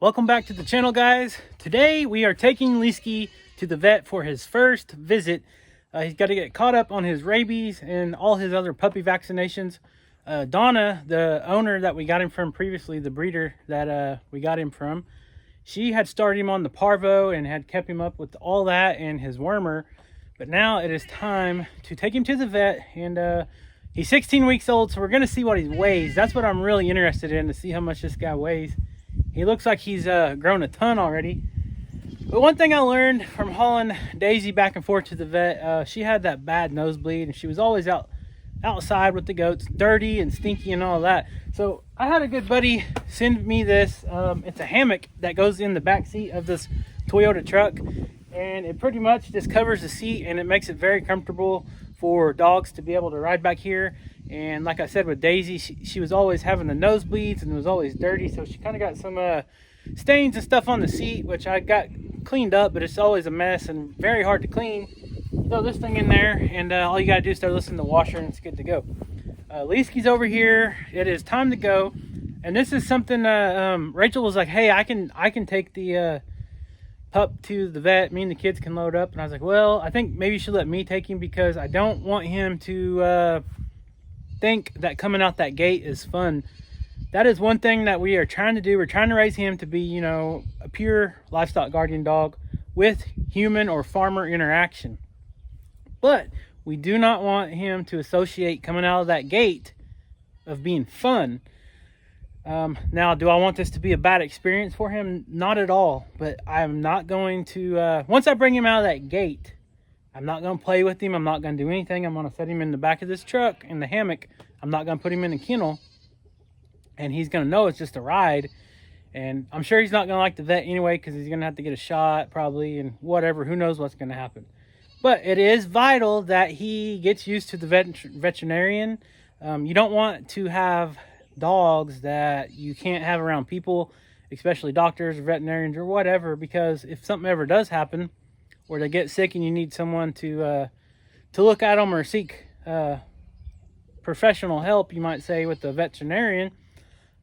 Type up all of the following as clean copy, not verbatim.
Welcome back to the channel, guys. Today we are taking Livestock to the vet for his first visit. He's got to get caught up on his rabies and all his other puppy vaccinations. Donna, the owner that we got him from previously, the breeder that we got him from, she had started him on the parvo and had kept him up with all that and his wormer. But now it is time to take him to the vet, and he's 16 weeks old, so we're going to see what he weighs. That's what I'm really interested in, to see how much this guy weighs. He looks like he's grown a ton already. But one thing I learned from hauling Daisy back and forth to the vet, she had that bad nosebleed, and she was always outside with the goats, dirty and stinky and all that. So I had a good buddy send me this. It's a hammock that goes in the back seat of this Toyota truck, and it pretty much just covers the seat, and it makes it very comfortable for dogs to be able to ride back here. And like I said, with Daisy, she was always having the nosebleeds and was always dirty, so she kind of got some stains and stuff on the seat, which I got cleaned up, but it's always a mess and very hard to clean. Throw this thing in there, and all you gotta do is start listening to the washer, and it's good to go. Liski's over here. It is time to go, and this is something Rachel was like, hey, I can take the pup to the vet. Me and the kids can load up. And I was like, well, I think maybe you should let me take him, because I don't want him to think that coming out that gate is fun. That is one thing that we are trying to do. We're trying to raise him to be, you know, a pure livestock guardian dog with human or farmer interaction. But we do not want him to associate coming out of that gate of being fun. Now, do I want this to be a bad experience for him? Not at all. But I'm not going to, once I bring him out of that gate, I'm not going to play with him. I'm not going to do anything. I'm going to set him in the back of this truck in the hammock. I'm not going to put him in a kennel. And he's going to know it's just a ride. And I'm sure he's not going to like the vet anyway, because he's going to have to get a shot probably, and whatever. Who knows what's going to happen. But it is vital that he gets used to the veterinarian. You don't want to have dogs that you can't have around people, especially doctors or veterinarians or whatever, because if something ever does happen, or they get sick and you need someone to look at them or seek professional help, you might say, with the veterinarian.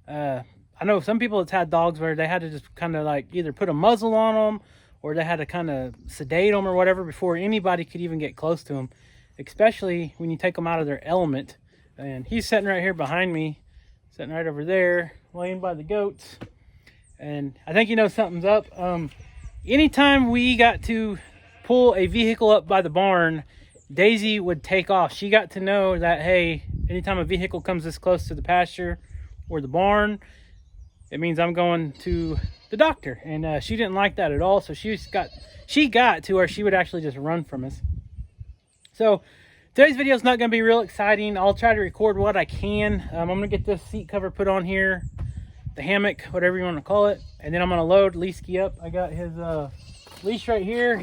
I know some people that's had dogs where they had to just kind of like either put a muzzle on them, or they had to kind of sedate them or whatever before anybody could even get close to them, especially when you take them out of their element. And he's sitting right here behind me, sitting right over there, laying by the goats. And I think you know something's up. Anytime we got to pull a vehicle up by the barn, Daisy would take off. She got to know that, hey, anytime a vehicle comes this close to the pasture or the barn, it means I'm going to the doctor. And she didn't like that at all, so she got to where she would actually just run from us. So today's video is not going to be real exciting. I'll try to record what I can. I'm going to get this seat cover put on here, the hammock, whatever you want to call it, and then I'm going to load Liski up. I got his leash right here.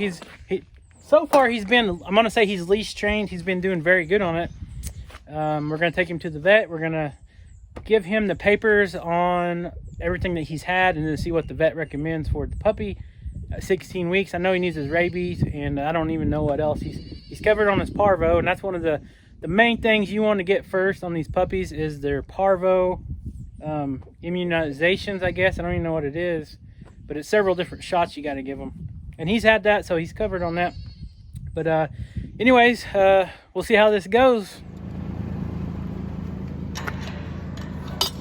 So far he's been, I'm going to say he's leash trained. He's been doing very good on it. We're going to take him to the vet. We're going to give him the papers on everything that he's had, and then see what the vet recommends for the puppy. 16 weeks. I know he needs his rabies, and I don't even know what else. He's covered on his parvo, and that's one of the main things you want to get first on these puppies is their parvo immunizations, I guess. I don't even know what it is, but it's several different shots you got to give them. And he's had that, so he's covered on that. But anyways, we'll see how this goes.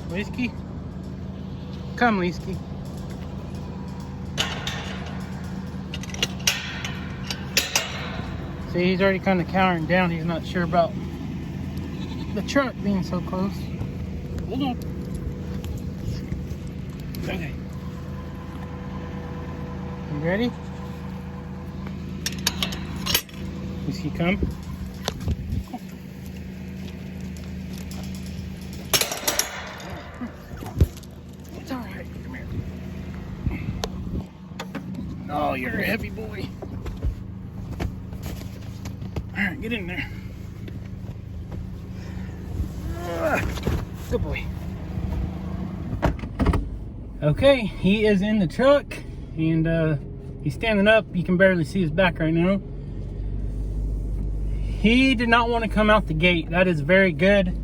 Liski, come, Liski. See, he's already kind of cowering down. He's not sure about the truck being so close. Hold on. Okay. You ready? Liski, come. It's all right. Come here. Oh, you're a heavy boy. All right, get in there. Good boy. Okay, he is in the truck, and he's standing up. You can barely see his back right now. He did not want to come out the gate. That is very good.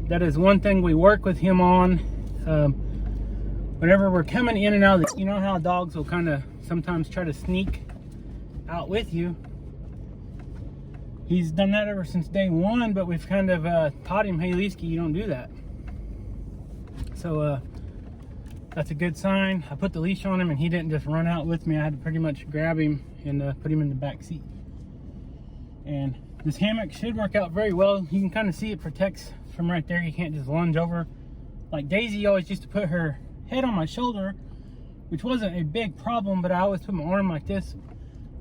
That is one thing we work with him on. whenever we're coming in and out of you know how dogs will kind of sometimes try to sneak out with you. He's done that ever since day one, but we've kind of taught him, hey Leesky, you don't do that. So that's a good sign. I put the leash on him and he didn't just run out with me. I had to pretty much grab him and put him in the back seat. And this hammock should work out very well. You can kind of see it protects from right there. You can't just lunge over. Like Daisy always used to put her head on my shoulder, which wasn't a big problem, but I always put my arm like this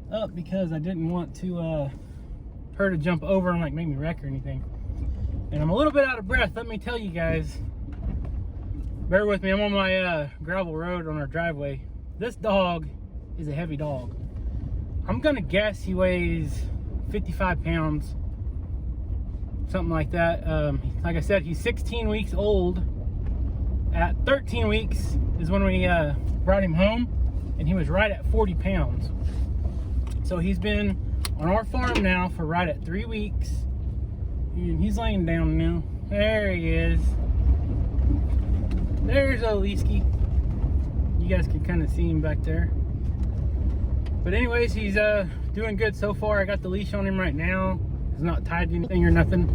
up because I didn't want to her to jump over and like make me wreck or anything. And I'm a little bit out of breath, let me tell you guys. Bear with me, I'm on my gravel road on our driveway. This dog is a heavy dog. I'm gonna guess he weighs 55 pounds, something like that. Like I said, he's 16 weeks old. At 13 weeks is when we brought him home, and he was right at 40 pounds. So he's been on our farm now for right at 3 weeks, and he's laying down now. There he is. There's Leesky. You guys can kind of see him back there. But anyways, he's doing good so far. I got the leash on him right now. He's not tied to anything or nothing.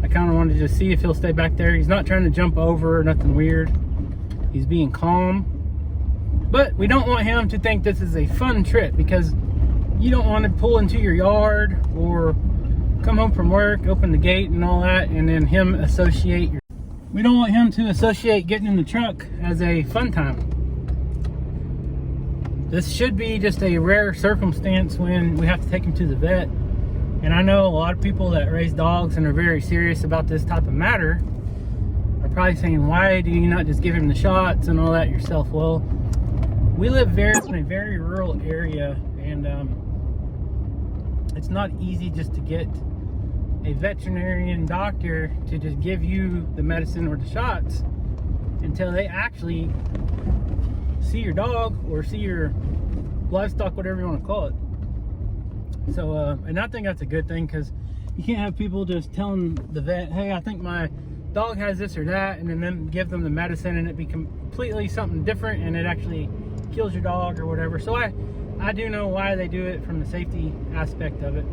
I kind of wanted to just see if he'll stay back there. He's not trying to jump over or nothing weird. He's being calm. But we don't want him to think this is a fun trip, because you don't want to pull into your yard or come home from work, open the gate and all that, and then him associate your... We don't want him to associate getting in the truck as a fun time. This should be just a rare circumstance when we have to take him to the vet. And I know a lot of people that raise dogs and are very serious about this type of matter are probably saying, why do you not just give him the shots and all that yourself? Well, we live in a very rural area, and it's not easy just to get a veterinarian doctor to just give you the medicine or the shots until they actually see your dog or see your livestock, whatever you want to call it. So, and I think that's a good thing, because you can't have people just telling the vet, hey, I think my dog has this or that, and then give them the medicine and it be completely something different and it actually kills your dog or whatever. So I do know why they do it from the safety aspect of it.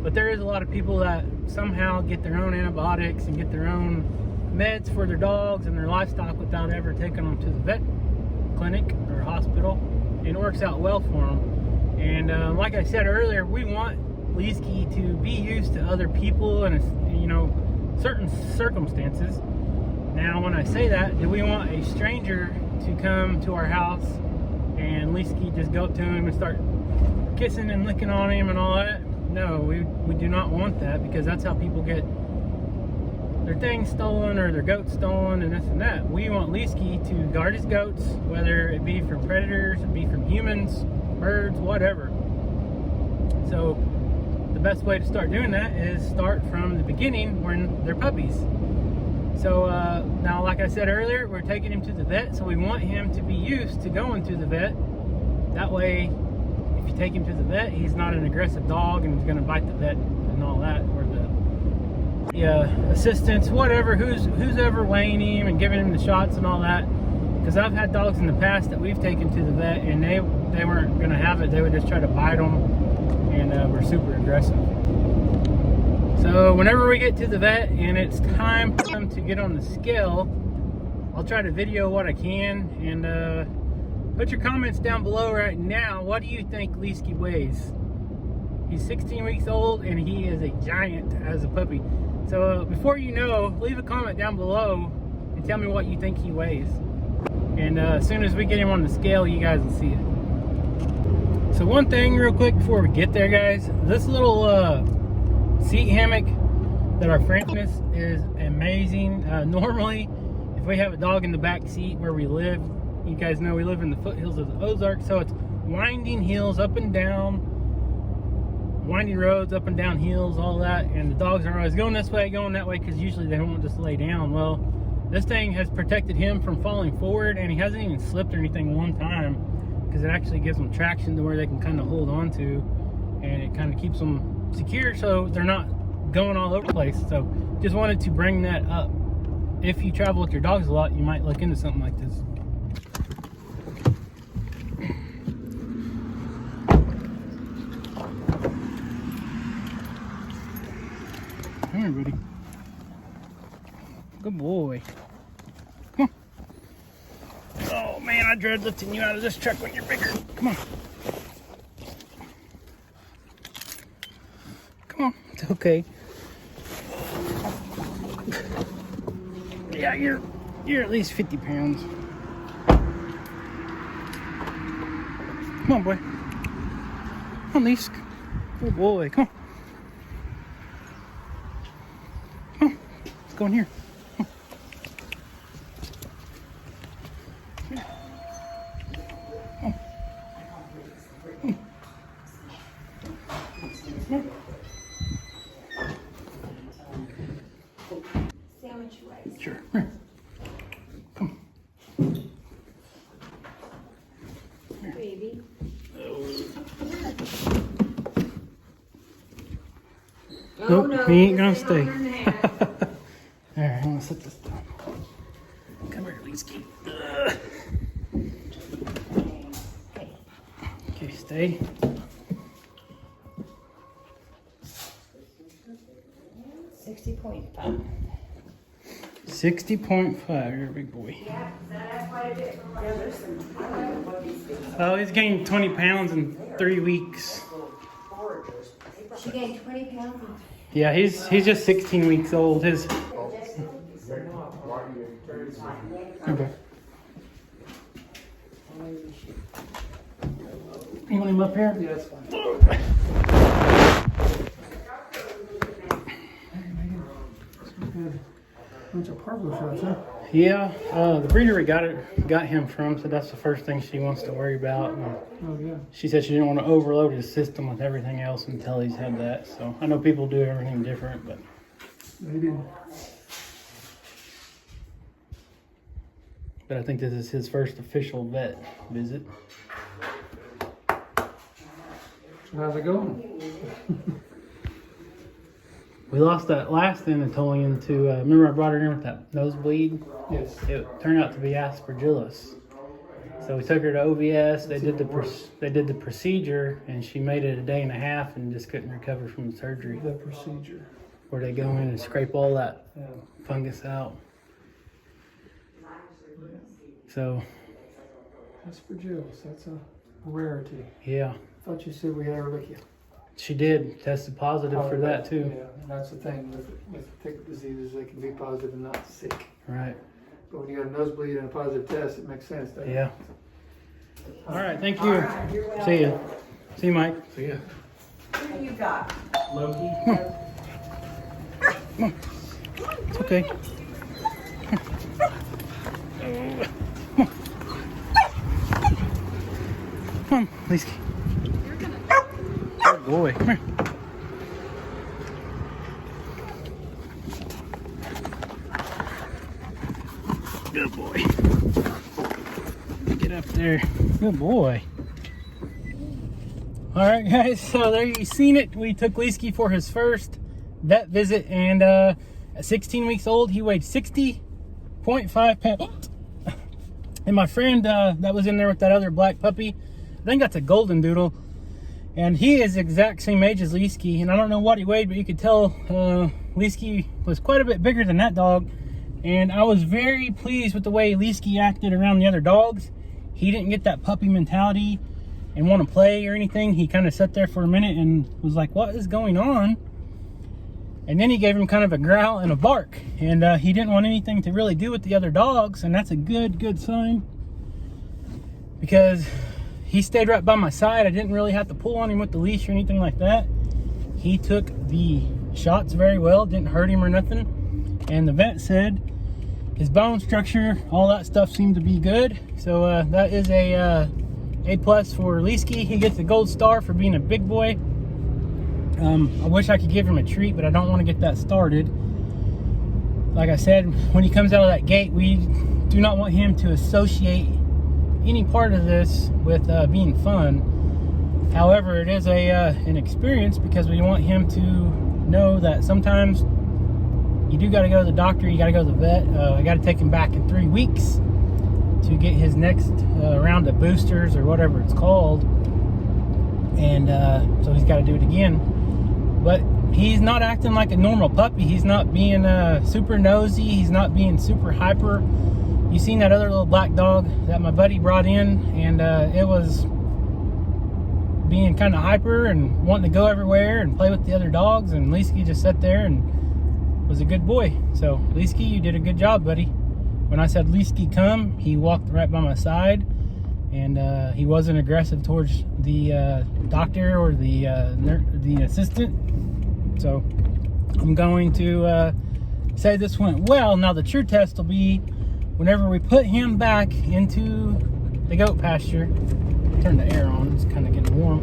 But there is a lot of people that somehow get their own antibiotics and get their own meds for their dogs and their livestock without ever taking them to the vet clinic or hospital, and it works out well for them. And like I said earlier, we want Leesky to be used to other people and, you know, certain circumstances. Now, when I say that, do we want a stranger to come to our house and Leesky just go up to him and start kissing and licking on him and all that? No, we do not want that, because that's how people get their things stolen or their goats stolen and this and that. We want Leesky to guard his goats, whether it be from predators, it be from humans, birds, whatever. So the best way to start doing that is start from the beginning when they're puppies. So now, like I said earlier, we're taking him to the vet, so we want him to be used to going to the vet. That way, if you take him to the vet, he's not an aggressive dog and he's going to bite the vet and all that, or the assistants, whatever, who's ever weighing him and giving him the shots and all that. Because I've had dogs in the past that we've taken to the vet and they weren't going to have it. They would just try to bite them, and were super aggressive. So whenever we get to the vet and it's time for them to get on the scale, I'll try to video what I can, and put your comments down below right now. What do you think Leesky weighs? He's 16 weeks old and he is a giant as a puppy. So before you know, leave a comment down below and tell me what you think he weighs. And as soon as we get him on the scale, you guys will see it. So one thing real quick before we get there, guys, this little seat hammock that our friend is amazing. Normally, if we have a dog in the back seat where we live, you guys know we live in the foothills of the Ozarks, so it's winding hills up and down, winding roads up and down hills, all that, and the dogs are always going this way, going that way, because usually they won't just lay down. Well, this thing has protected him from falling forward, and he hasn't even slipped or anything one time, because it actually gives them traction to where they can kind of hold on to, and it kind of keeps them secure so they're not going all over the place. So just wanted to bring that up. If you travel with your dogs a lot, you might look into something like this. here, buddy. Good boy. Come on. Oh man, I dread lifting you out of this truck when you're bigger. Come on. Come on. It's okay. Yeah, you're at least 50 pounds. Come on, boy. Come on, Leask. Good boy. Come on. Come on. Let's go in here. Sure. Here. Come. Here. Baby. Nope, no, he ain't gonna stay. Alright, I'm gonna set this down. Come here, Leesky. Okay, stay. 60.5. 60.5, you're a big boy. Yeah, that's quite a bit from there's some. Oh, he's gained 20 pounds in 3 weeks. She gained 20 pounds. Yeah, he's just 16 weeks old. His. Okay. You want him up here? Yeah, that's fine. Bunch of parvo shots, huh? Yeah, the breeder we got him from, so that's the first thing she wants to worry about. And Oh, yeah. she said she didn't want to overload his system with everything else until he's had that. So I know people do everything different, but Maybe. I think this is his first official vet visit. So how's it going? We lost that last Anatolian to, remember I brought her in with that nosebleed? Yes. It turned out to be aspergillus. So we took her to OVS. They did the procedure, and she made it a day and a half and just couldn't recover from the surgery. The procedure. Where they go in and scrape all that Yeah. fungus out. So Aspergillus, that's a rarity. yeah, Thought you said we had ehrlichia. she did tested positive for that too. Yeah, and that's the thing with tick diseases, they can be positive and not sick. Right. But when you got a nosebleed and a positive test, it makes sense. Doesn't it? Yeah. All right. Thank you. See you. See you, Mike. See ya. What do you got? Loki. Come on. It's okay. Come on, Leesky. Good boy. Come here. Good boy. Get up there. Good boy. All right, guys. So there you seen it. We took Leesky for his first vet visit, and at 16 weeks old, he weighed 60.5 pounds. And my friend that was in there with that other black puppy, I think that's a golden doodle, and he is the exact same age as Leesky. And I don't know what he weighed, but you could tell Leesky was quite a bit bigger than that dog. And I was very pleased with the way Leesky acted around the other dogs. He didn't get that puppy mentality and want to play or anything. He kind of sat there for a minute and was like, what is going on? And then he gave him kind of a growl and a bark. And he didn't want anything to really do with the other dogs. And that's a good sign. Because he stayed right by my side. I didn't really have to pull on him with the leash or anything like that. He took the shots very well. Didn't hurt him or nothing. And the vet said his bone structure, all that stuff seemed to be good. So that is a A+ for Leesky. He gets a gold star for being a big boy. I wish I could give him a treat, but I don't want to get that started. Like I said, when he comes out of that gate, we do not want him to associate any part of this with being fun. However, it is an experience, because we want him to know that sometimes you do got to go to the doctor, you got to go to the vet. I got to take him back in 3 weeks to get his next round of boosters or whatever it's called. And so he's got to do it again. But he's not acting like a normal puppy. He's not being super nosy. He's not being super hyper. You seen that other little black dog that my buddy brought in, and it was being kind of hyper and wanting to go everywhere and play with the other dogs, and Leesky just sat there and was a good boy. So Leesky, you did a good job, buddy. When I said Leesky come, he walked right by my side, and he wasn't aggressive towards the doctor or the assistant. So I'm going to say this went well. Now the true test will be whenever we put him back into the goat pasture. Turn the air on, it's kind of getting warm.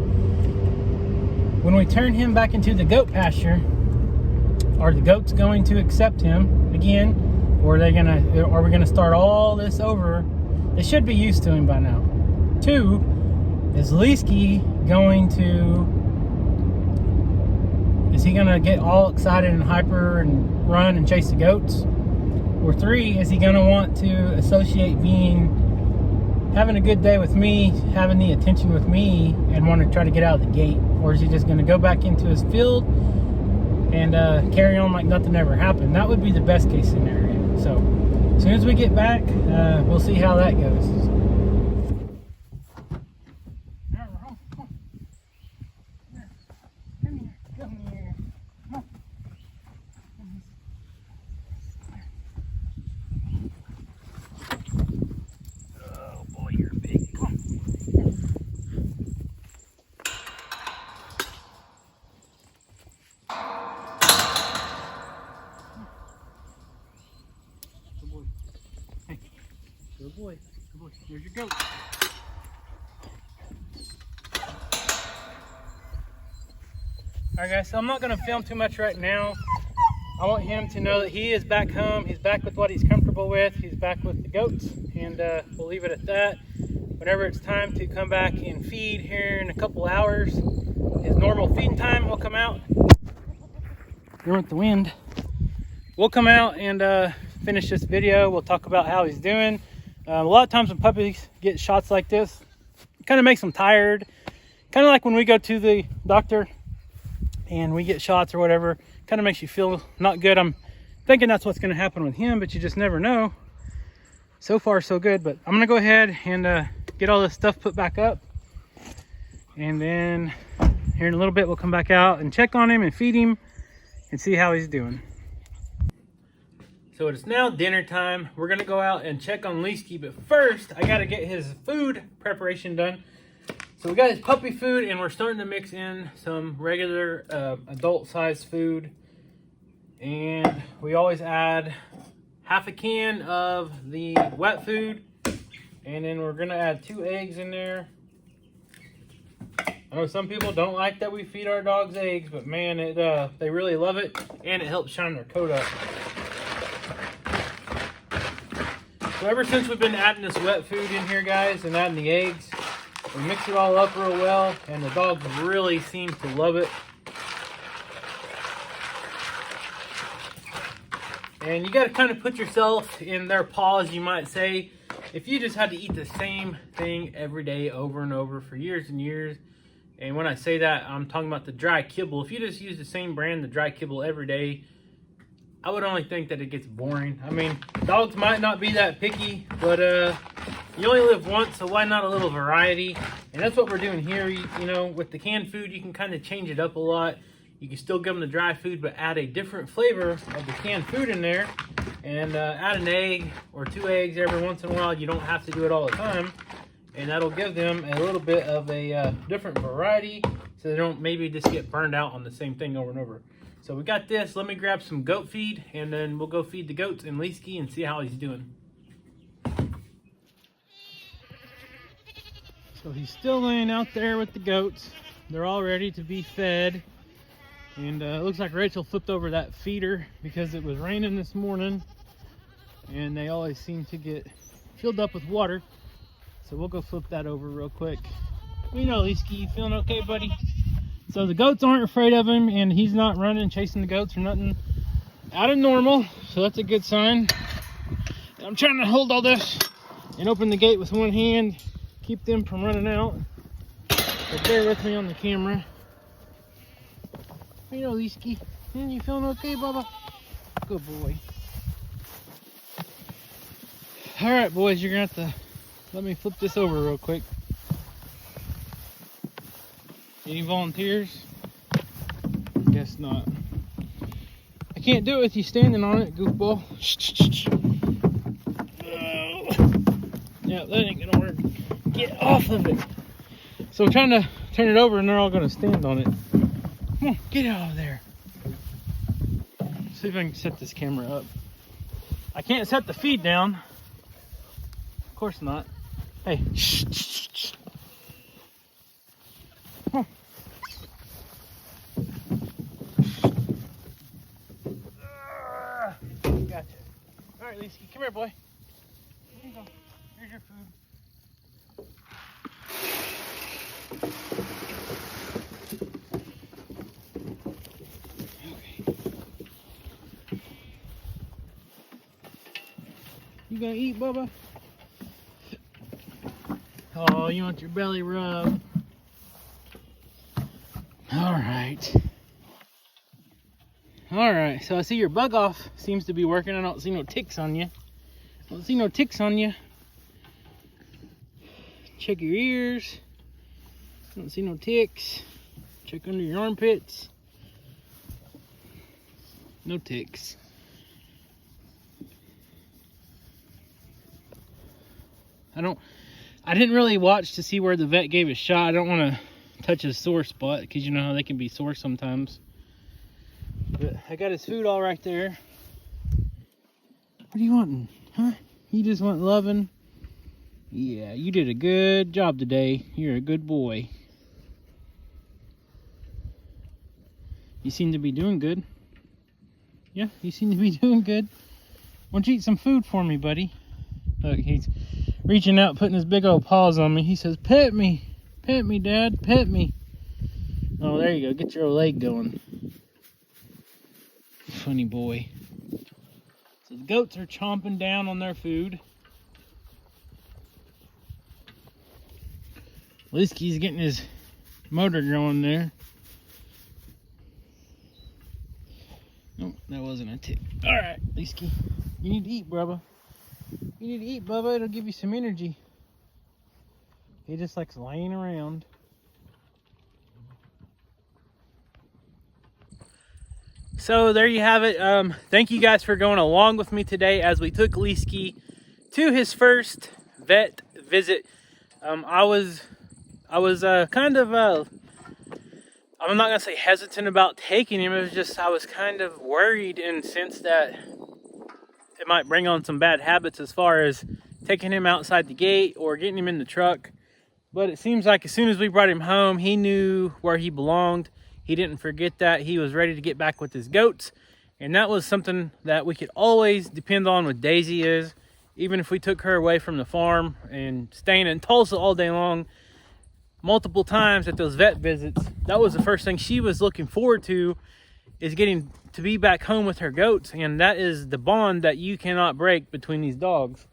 When we turn him back into the goat pasture, are the goats going to accept him again, or are we gonna start all this over? They should be used to him by now. 2, is Leesky is he gonna get all excited and hyper and run and chase the goats? Or 3, is he gonna want to associate having a good day with me, having the attention with me, and want to try to get out of the gate? Or is he just going to go back into his field and carry on like nothing ever happened? That would be the best case scenario. So as soon as we get back, we'll see how that goes. Good boy. Good boy. Here's your goat. Alright guys, so I'm not going to film too much right now. I want him to know that he is back home. He's back with what he's comfortable with. He's back with the goats, and we'll leave it at that. Whenever it's time to come back and feed here in a couple hours, his normal feeding time will come out. There went the wind. We'll come out and finish this video. We'll talk about how he's doing. A lot of times when puppies get shots like this, it kind of makes them tired. Kind of like when we go to the doctor and we get shots or whatever, kind of makes you feel not good. I'm thinking that's what's going to happen with him, but you just never know. So far, so good. But I'm going to go ahead and get all this stuff put back up. And then here in a little bit, we'll come back out and check on him and feed him and see how he's doing. So it's now dinner time. We're gonna go out and check on Leesky, but first I gotta get his food preparation done. So we got his puppy food, and we're starting to mix in some regular adult sized food. And we always add half a can of the wet food, and then we're gonna add 2 eggs in there. I know some people don't like that we feed our dogs eggs, but man, they really love it, and it helps shine their coat up. So ever since we've been adding this wet food in here, guys, and adding the eggs, we mix it all up real well, and the dogs really seem to love it. And you got to kind of put yourself in their paws, you might say. If you just had to eat the same thing every day over and over for years and years, and when I say that, I'm talking about the dry kibble. If you just use the same brand, the dry kibble, every day, I would only think that it gets boring. I mean, dogs might not be that picky, but you only live once, so why not a little variety? And that's what we're doing here. You know, with the canned food, you can kind of change it up a lot. You can still give them the dry food, but add a different flavor of the canned food in there, and add an egg or 2 eggs every once in a while. You don't have to do it all the time, and that'll give them a little bit of a different variety, so they don't maybe just get burned out on the same thing over and over. So we got this. Let me grab some goat feed, and then we'll go feed the goats and Leesky and see how he's doing. So he's still laying out there with the goats. They're all ready to be fed. And it looks like Rachel flipped over that feeder because it was raining this morning. And they always seem to get filled up with water. So we'll go flip that over real quick. We know, Leesky, you feeling okay, buddy? So the goats aren't afraid of him, and he's not running, chasing the goats or nothing out of normal. So that's a good sign. And I'm trying to hold all this and open the gate with one hand, keep them from running out. So bear with me on the camera. You know, Liski. You feeling okay, Bubba? Good boy. All right, boys, you're gonna have to let me flip this over real quick. Any volunteers? Guess not. I can't do it with you standing on it, goofball. Yeah, that ain't gonna work. Get off of it. So I'm trying to turn it over and they're all gonna stand on it. Come on, get out of there. See if I can set this camera up. I can't set the feed down. Of course not. Hey, shh, shh, shh. Come on. Gotcha. All right, Lisa, come here, boy. Here you go. Here's your food. Okay. You gonna eat, Bubba? Oh, you want your belly rub? All right. All right, so I see your bug off seems to be working. I don't see no ticks on you. I don't see no ticks on you. Check your ears. Don't see no ticks. Check under your armpits. No ticks. I didn't really watch to see where the vet gave a shot. I don't want to touch a sore spot because you know how they can be sore sometimes. But I got his food all right there. What are you wanting? Huh? You just want loving? Yeah, you did a good job today. You're a good boy. You seem to be doing good. Yeah, you seem to be doing good. Why don't you eat some food for me, buddy? Look, he's reaching out, putting his big old paws on me. He says, pet me, Dad, pet me. Oh, there you go. Get your old leg going. Funny boy. So the goats are chomping down on their food. Liski's getting his motor going there. Nope, that wasn't a tick. All right, Liski, you need to eat, Bubba. You need to eat, Bubba. It'll give you some energy. He just likes laying around. So there you have it. Thank you guys for going along with me today as we took Liski to his first vet visit. I was kind of I'm not gonna say hesitant about taking him. It was just I was kind of worried in the sense that it might bring on some bad habits as far as taking him outside the gate or getting him in the truck. But it seems like as soon as we brought him home, he knew where he belonged. He didn't forget that. He was ready to get back with his goats. And that was something that we could always depend on with Daisy is, even if we took her away from the farm and staying in Tulsa all day long, multiple times at those vet visits, that was the first thing she was looking forward to, is getting to be back home with her goats. And that is the bond that you cannot break between these dogs.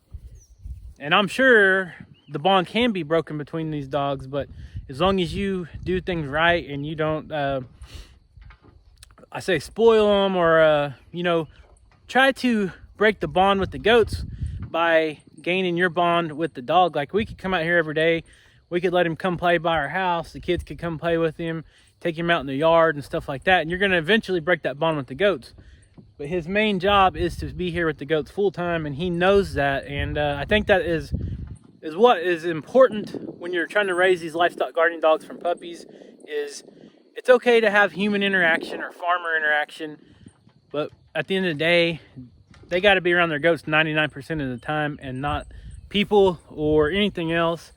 And I'm sure the bond can be broken between these dogs, but as long as you do things right and you don't, I say spoil them or, you know, try to break the bond with the goats by gaining your bond with the dog. Like we could come out here every day. We could let him come play by our house. The kids could come play with him, take him out in the yard and stuff like that. And you're going to eventually break that bond with the goats. But his main job is to be here with the goats full time, and he knows that. And I think that is what is important when you're trying to raise these livestock guardian dogs from puppies. Is it's okay to have human interaction or farmer interaction, but at the end of the day, they got to be around their goats 99% of the time and not people or anything else.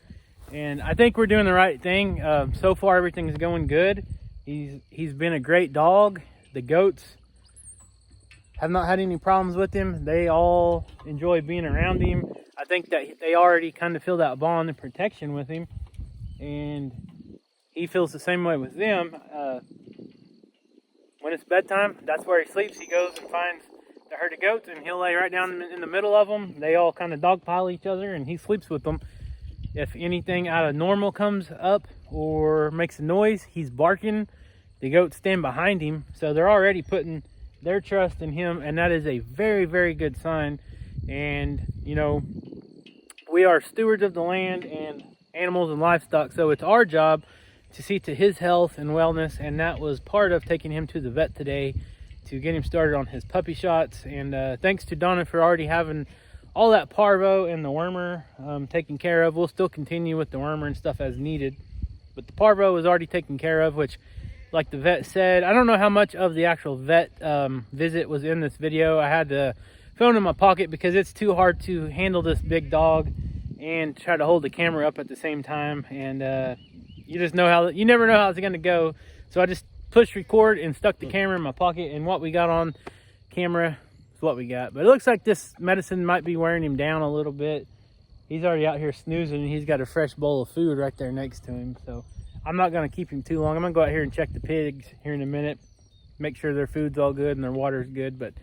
And I think we're doing the right thing. So far, everything's going good. He's been a great dog. The goats have not had any problems with him. They all enjoy being around him. I think that they already kind of feel that bond and protection with him. And he feels the same way with them. When it's bedtime, that's where he sleeps. He goes and finds the herd of goats, and he'll lay right down in the middle of them. They all kind of dogpile each other, and he sleeps with them. If anything out of normal comes up or makes a noise, he's barking. the goats stand behind him. So they're already putting their trust in him, and that is a very, very good sign. And, you know, we are stewards of the land and animals and livestock, so it's our job to see to his health and wellness, and that was part of taking him to the vet today to get him started on his puppy shots. And thanks to Donna for already having all that parvo and the wormer taken care of. We'll still continue with the wormer and stuff as needed, but the parvo was already taken care of, which, like the vet said, I don't know how much of the actual vet visit was in this video. I had the phone in my pocket because it's too hard to handle this big dog and try to hold the camera up at the same time. And you just know how, you never know how it's going to go. So I just pushed record and stuck the camera in my pocket, and what we got on camera is what we got. But it looks like this medicine might be wearing him down a little bit. He's already out here snoozing, and he's got a fresh bowl of food right there next to him. So I'm not going to keep him too long. I'm going to go out here and check the pigs here in a minute, make sure their food's all good and their water's good. But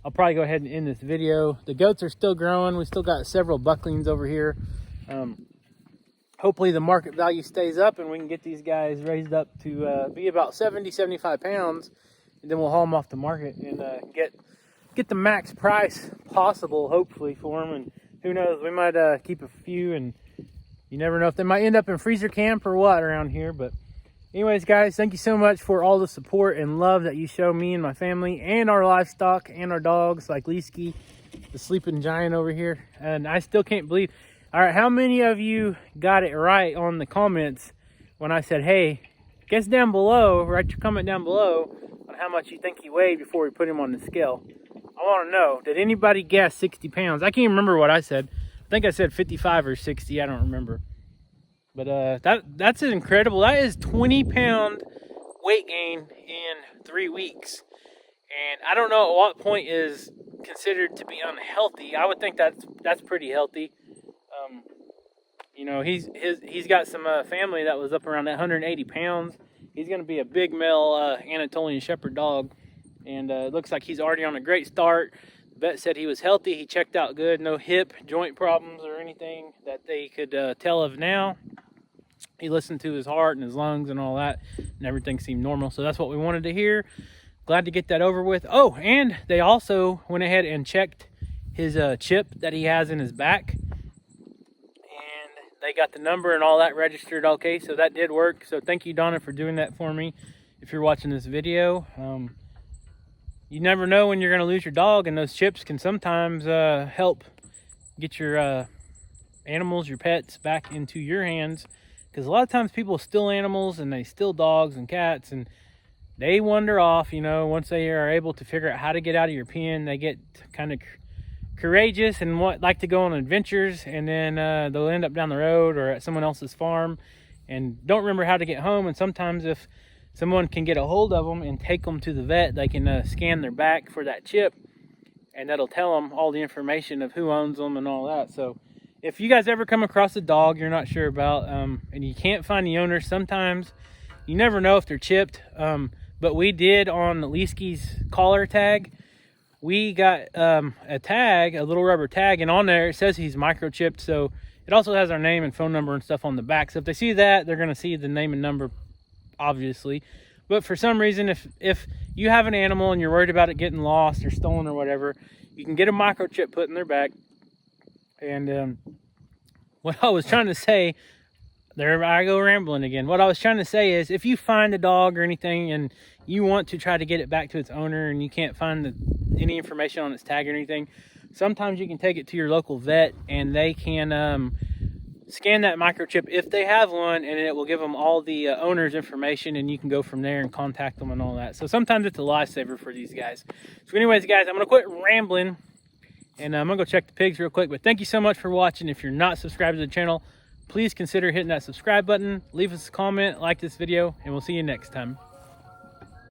I'll probably go ahead and end this video. The goats are still growing. We still got several bucklings over here. Hopefully the market value stays up and we can get these guys raised up to be about 70, 75 pounds. And then we'll haul them off the market and get the max price possible, hopefully, for them. And who knows, we might keep a few, and you never know if they might end up in freezer camp or what around here. But anyways, guys, thank you so much for all the support and love that you show me and my family and our livestock and our dogs, like Liski, the sleeping giant over here. And I still can't believe, all right, how many of you got it right on the comments when I said, hey, guess down below, write your comment down below on how much you think he weighed before we put him on the scale. I want to know, did anybody guess 60 pounds? I can't remember what I said. I think I said 55 or 60. I don't remember. But that's incredible. That is 20-pound weight gain in 3 weeks. And I don't know at what point is considered to be unhealthy. I would think that's pretty healthy. You know, he's got some family that was up around that 180 pounds. He's going to be a big male Anatolian Shepherd dog. And it looks like he's already on a great start. The vet said he was healthy. He checked out good. No hip, joint problems or anything that they could tell of now. He listened to his heart and his lungs and all that, and everything seemed normal. So that's what we wanted to hear. Glad to get that over with. Oh, and they also went ahead and checked his chip that he has in his back. And they got the number and all that registered okay. So that did work. So thank you, Donna, for doing that for me. If you're watching this video, you never know when you're going to lose your dog, and those chips can sometimes help get your animals, your pets, back into your hands. Because a lot of times people steal animals and they steal dogs and cats, and they wander off, you know. Once they are able to figure out how to get out of your pen, they get kind of courageous and like to go on adventures, and then they'll end up down the road or at someone else's farm and don't remember how to get home. And sometimes if someone can get a hold of them and take them to the vet, they can scan their back for that chip, and that'll tell them all the information of who owns them and all that. So if you guys ever come across a dog you're not sure about and you can't find the owner, sometimes you never know if they're chipped. But we did on Liski's collar tag. We got a tag, a little rubber tag, and on there it says he's microchipped. So it also has our name and phone number and stuff on the back. So if they see that, they're going to see the name and number, obviously. But for some reason, if you have an animal and you're worried about it getting lost or stolen or whatever, you can get a microchip put in their back. And what I was trying to say, there I go rambling again. What I was trying to say is, if you find a dog or anything and you want to try to get it back to its owner and you can't find any information on its tag or anything, sometimes you can take it to your local vet and they can scan that microchip if they have one, and it will give them all the owner's information, and you can go from there and contact them and all that. So sometimes it's a lifesaver for these guys. So anyways, guys, I'm going to quit rambling. And I'm going to go check the pigs real quick. But thank you so much for watching. If you're not subscribed to the channel, please consider hitting that subscribe button. Leave us a comment, like this video, and we'll see you next time.